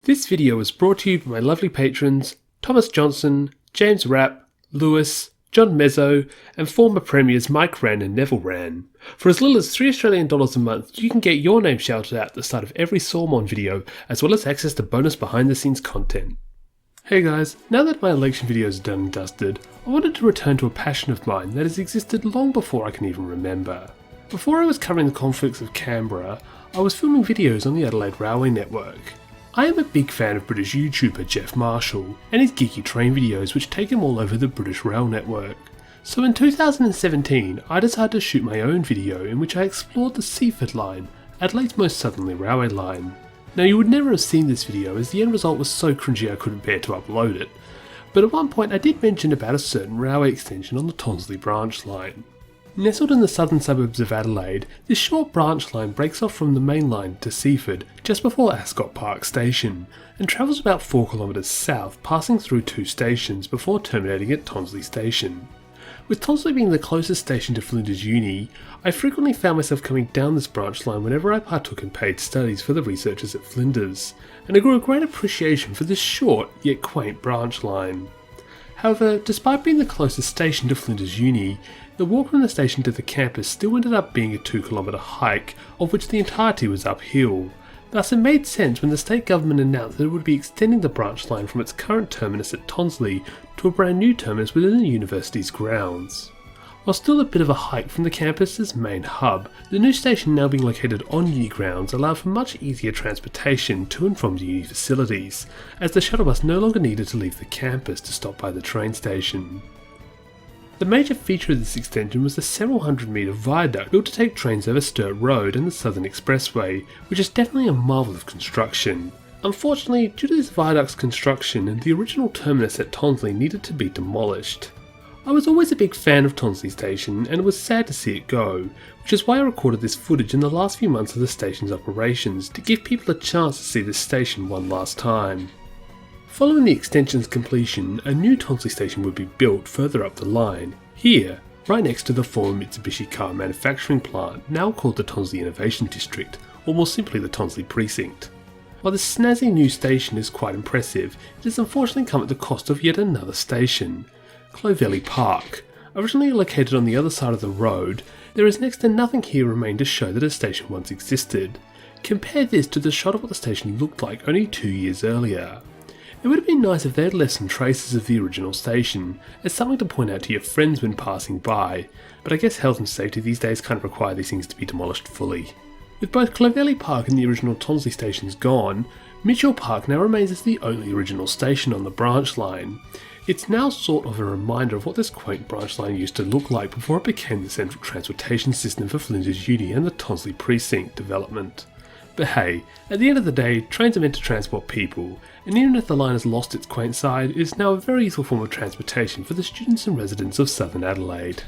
This video was brought to you by my lovely patrons Thomas Johnson, James Rapp, Lewis, John Mezzo, and former premiers Mike Wren and Neville Wren. For as little as $3 a month, you can get your name shouted out at the start of every Sormon video, as well as access to bonus behind the scenes content. Hey guys, now that my election videos are done and dusted, I wanted to return to a passion of mine that has existed long before I can even remember. Before I was covering the conflicts of Canberra, I was filming videos on the Adelaide Railway Network. I am a big fan of British YouTuber Jeff Marshall and his geeky train videos which take him all over the British Rail Network. So in 2017 I decided to shoot my own video in which I explored the Seaford line, Adelaide's most southerly railway line. Now you would never have seen this video as the end result was so cringy I couldn't bear to upload it, but at one point I did mention about a certain railway extension on the Tonsley branch line. Nestled in the southern suburbs of Adelaide, this short branch line breaks off from the main line to Seaford just before Ascot Park Station and travels about 4 kilometres south, passing through 2 stations before terminating at Tonsley Station. With Tonsley being the closest station to Flinders Uni, I frequently found myself coming down this branch line whenever I partook in paid studies for the researchers at Flinders, and I grew a great appreciation for this short yet quaint branch line. However, despite being the closest station to Flinders Uni, the walk from the station to the campus still ended up being a 2-kilometre hike, of which the entirety was uphill. Thus it made sense when the state government announced that it would be extending the branch line from its current terminus at Tonsley to a brand new terminus within the university's grounds. While still a bit of a hike from the campus's main hub, the new station now being located on uni grounds allowed for much easier transportation to and from the uni facilities, as the shuttle bus no longer needed to leave the campus to stop by the train station. The major feature of this extension was the several hundred metre viaduct built to take trains over Sturt Road and the Southern Expressway, which is definitely a marvel of construction. Unfortunately, due to this viaduct's construction, the original terminus at Tonsley needed to be demolished. I was always a big fan of Tonsley Station and it was sad to see it go, which is why I recorded this footage in the last few months of the station's operations to give people a chance to see this station one last time. Following the extension's completion, a new Tonsley station would be built further up the line, here, right next to the former Mitsubishi car manufacturing plant, now called the Tonsley Innovation District, or more simply the Tonsley Precinct. While this snazzy new station is quite impressive, it has unfortunately come at the cost of yet another station. Clovelly Park. Originally located on the other side of the road, there is next to nothing here remained to show that a station once existed. Compare this to the shot of what the station looked like only 2 years earlier. It would have been nice if they had left some traces of the original station, as something to point out to your friends when passing by, but I guess health and safety these days kind of require these things to be demolished fully. With both Clovelly Park and the original Tonsley stations gone, Mitchell Park now remains as the only original station on the branch line. It's now sort of a reminder of what this quaint branch line used to look like before it became the central transportation system for Flinders Uni and the Tonsley Precinct development. But hey, at the end of the day, trains are meant to transport people, and even if the line has lost its quaint side, it is now a very useful form of transportation for the students and residents of Southern Adelaide.